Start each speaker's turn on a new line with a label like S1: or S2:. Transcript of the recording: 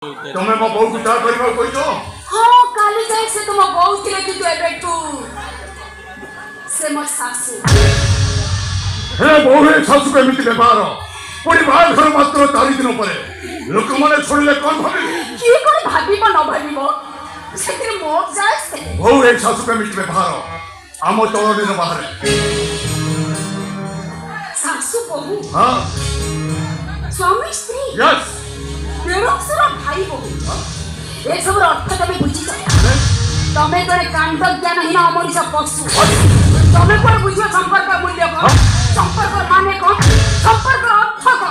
S1: तुम्हें मो बहु कुछ करबा कोइ तो
S2: हां काली जाय से तुम बहुत थिले कि तू एबे तू से मो सासू
S1: हे बहु हे सासू के मिति व्यवहार पुरी बाहर घर मात्र 4 दिन परे लोक माने छोड़ले कोन भाबे
S2: की कोन भाबिबो न भाबिबो सेतिर मो जाय से
S1: बहु हे सासू के मिति व्यवहार आमो तोड़ दिन बाहर
S2: सासू बहु
S1: हां
S2: स्वामी स्त्री
S1: यस
S2: बेरोक्सरा भाई बहु ए सब अर्थ तमे बुझी जाय तमे तोरे कांड ज्ञान हिना अमरिस पशु तमे कोन बुझियो संपर्क मूल्य को संपर्क माने को संपर्क अर्थ को